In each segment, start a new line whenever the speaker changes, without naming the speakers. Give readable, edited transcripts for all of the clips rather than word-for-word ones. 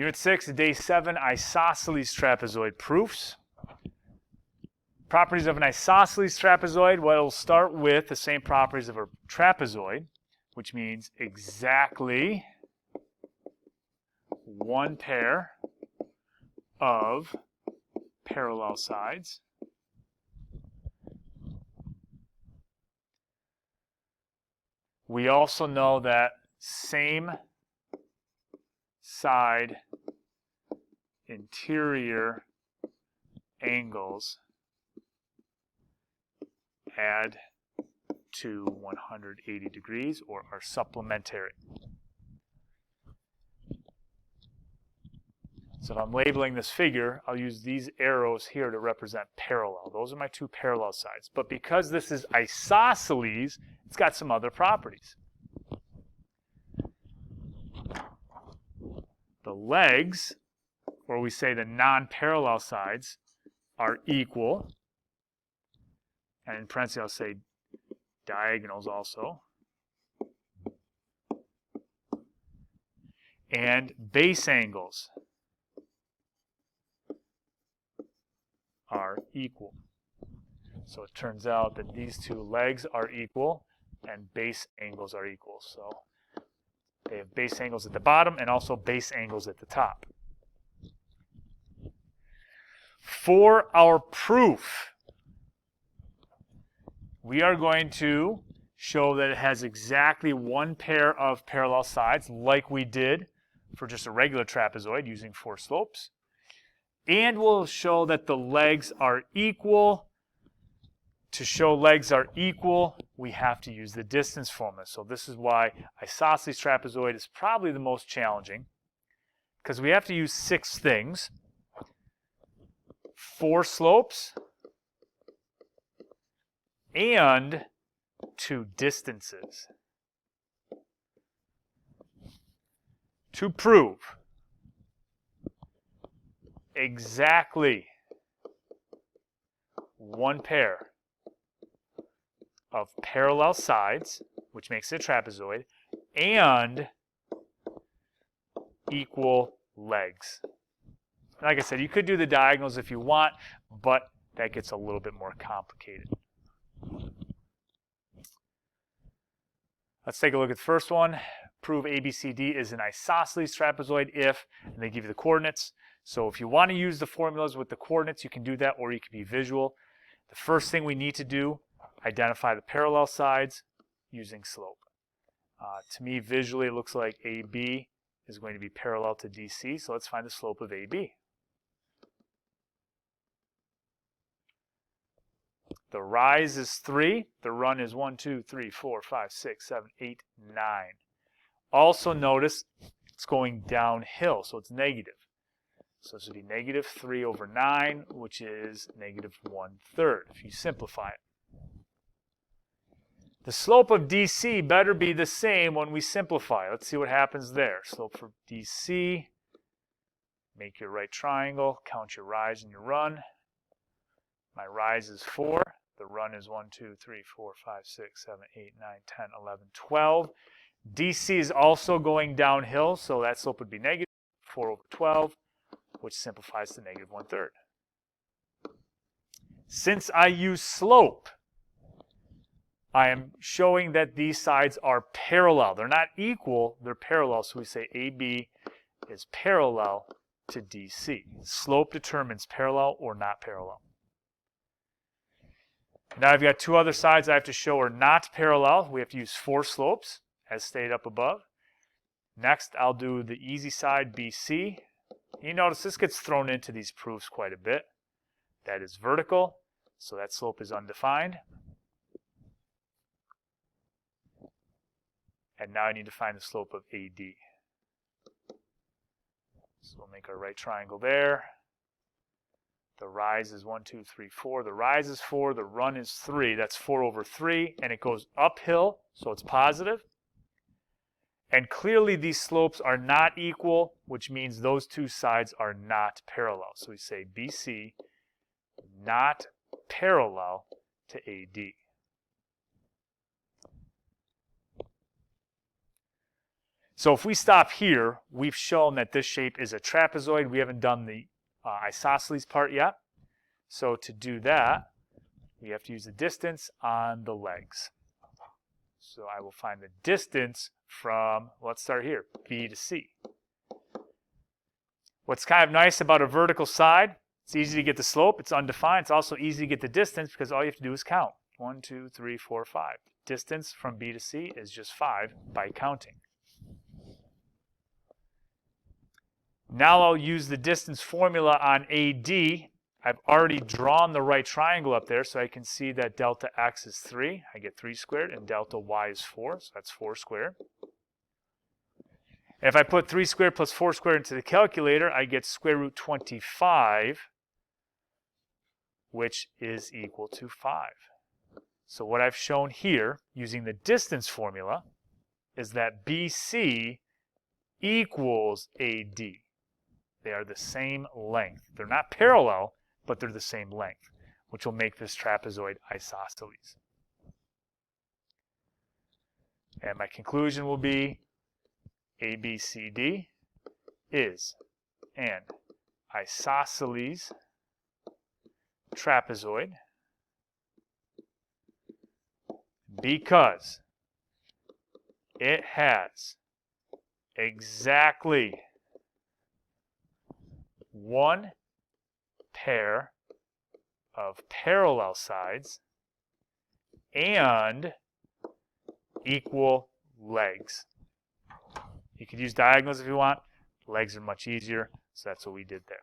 Unit 6, Day 7, Isosceles trapezoid proofs. Properties of an isosceles trapezoid. Well, it'll start with the same properties of a trapezoid, which means exactly one pair of parallel sides. We also know that same side interior angles add to 180 degrees or are supplementary. So if I'm labeling this figure, I'll use these arrows here to represent parallel. Those are my two parallel sides. But because this is isosceles, it's got some other properties. The legs, or we say the non-parallel sides, are equal. And in parentheses, I'll say diagonals also. And base angles are equal. So it turns out that these two legs are equal and base angles are equal. So they have base angles at the bottom and also base angles at the top. For our proof, we are going to show that it has exactly one pair of parallel sides like we did for just a regular trapezoid using 4 slopes. And we'll show that the legs are equal. To show legs are equal, we have to use the distance formula. So this is why isosceles trapezoid is probably the most challenging, because we have to use 6 things. 4 slopes and 2 distances. To prove exactly one pair of parallel sides, which makes it a trapezoid, and equal legs. Like I said, you could do the diagonals if you want, but that gets a little bit more complicated. Let's take a look at the first one. Prove ABCD is an isosceles trapezoid if, and they give you the coordinates. So if you want to use the formulas with the coordinates, you can do that, or you can be visual. The first thing we need to do, identify the parallel sides using slope. To me, visually, it looks like AB is going to be parallel to DC, so let's find the slope of AB. The rise is 3. The run is 1, 2, 3, 4, 5, 6, 7, 8, 9. Also notice it's going downhill, so it's negative. So this would be negative 3 over 9, which is negative 1/3, if you simplify it. The slope of DC better be the same when we simplify. Let's see what happens there. Slope for DC, make your right triangle, count your rise and your run. My rise is 4. The run is 1, 2, 3, 4, 5, 6, 7, 8, 9, 10, 11, 12. DC is also going downhill, so that slope would be negative 4 over 12, which simplifies to negative 1/3. Since I use slope, I am showing that these sides are parallel. They're not equal, they're parallel, so we say AB is parallel to DC. Slope determines parallel or not parallel. Now I've got 2 other sides I have to show are not parallel. We have to use 4 slopes, as stated up above. Next, I'll do the easy side, BC. You notice this gets thrown into these proofs quite a bit. That is vertical, so that slope is undefined. And now I need to find the slope of AD. So we'll make our right triangle there. The rise is 1, 2, 3, 4. The rise is 4. The run is 3. That's 4 over 3. And it goes uphill, so it's positive. And clearly these slopes are not equal, which means those 2 sides are not parallel. So we say BC not parallel to AD. So if we stop here, we've shown that this shape is a trapezoid. We haven't done the isosceles part yet. So to do that, we have to use the distance on the legs. So I will find the distance from, let's start here, B to C. What's kind of nice about a vertical side, it's easy to get the slope. It's undefined. It's also easy to get the distance because all you have to do is count. 1, 2, 3, 4, 5. Distance from B to C is just 5 by counting. Now I'll use the distance formula on AD. I've already drawn the right triangle up there, so I can see that delta x is 3. I get 3 squared, and delta y is 4, so that's 4 squared. And if I put 3 squared plus 4 squared into the calculator, I get square root 25, which is equal to 5. So what I've shown here, using the distance formula, is that BC equals AD. They are the same length. They're not parallel, but they're the same length, which will make this trapezoid isosceles. And my conclusion will be ABCD is an isosceles trapezoid because it has exactly one pair of parallel sides and equal legs. You could use diagonals if you want. Legs are much easier, so that's what we did there.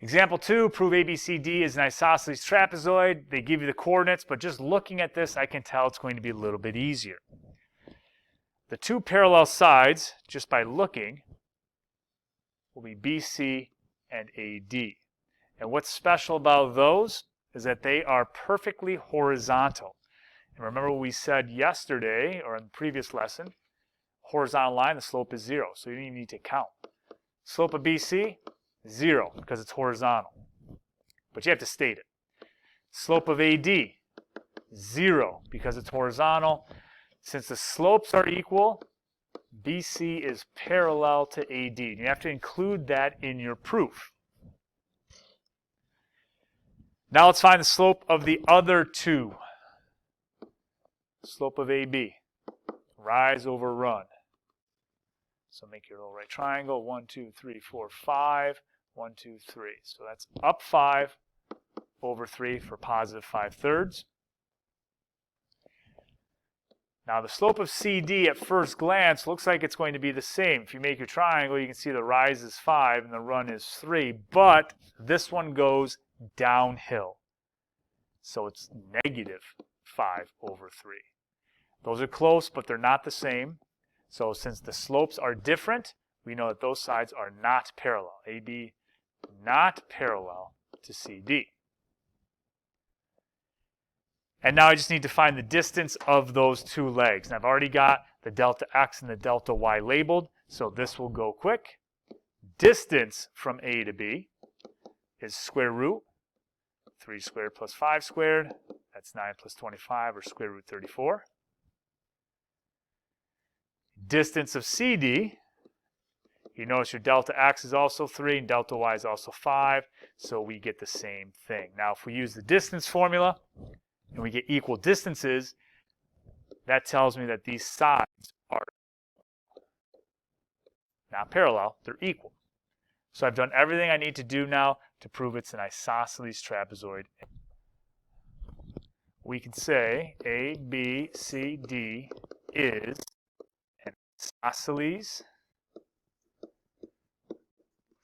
Example 2, prove ABCD is an isosceles trapezoid. They give you the coordinates, but just looking at this, I can tell it's going to be a little bit easier. The two parallel sides, just by looking, will be BC and AD. And what's special about those is that they are perfectly horizontal. And remember what we said yesterday, or in the previous lesson, horizontal line, the slope is 0, so you don't even need to count. Slope of BC, 0, because it's horizontal. But you have to state it. Slope of AD, 0, because it's horizontal. Since the slopes are equal, BC is parallel to AD. You have to include that in your proof. Now let's find the slope of the other two. Slope of AB, rise over run. So make your little right triangle, 1, 2, 3, 4, 5, 1, 2, 3. So that's up 5 over 3 for positive 5/3. Now the slope of CD at first glance looks like it's going to be the same. If you make your triangle, you can see the rise is 5 and the run is 3, but this one goes downhill. So it's negative 5 over 3. Those are close, but they're not the same. So since the slopes are different, we know that those sides are not parallel. AB not parallel to CD. And now I just need to find the distance of those two legs. And I've already got the delta x and the delta y labeled, so this will go quick. Distance from A to B is square root 3 squared plus 5 squared. That's 9 plus 25, or square root 34. Distance of CD, you notice your delta x is also 3 and delta y is also 5, so we get the same thing. Now if we use the distance formula and we get equal distances, that tells me that these sides are not parallel, they're equal. So I've done everything I need to do now to prove it's an isosceles trapezoid. We can say ABCD is an isosceles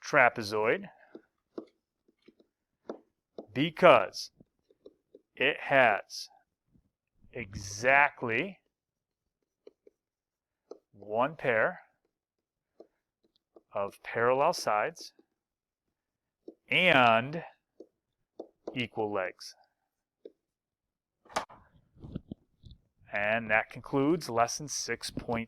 trapezoid because it has exactly one pair of parallel sides and equal legs. And that concludes lesson 6.7.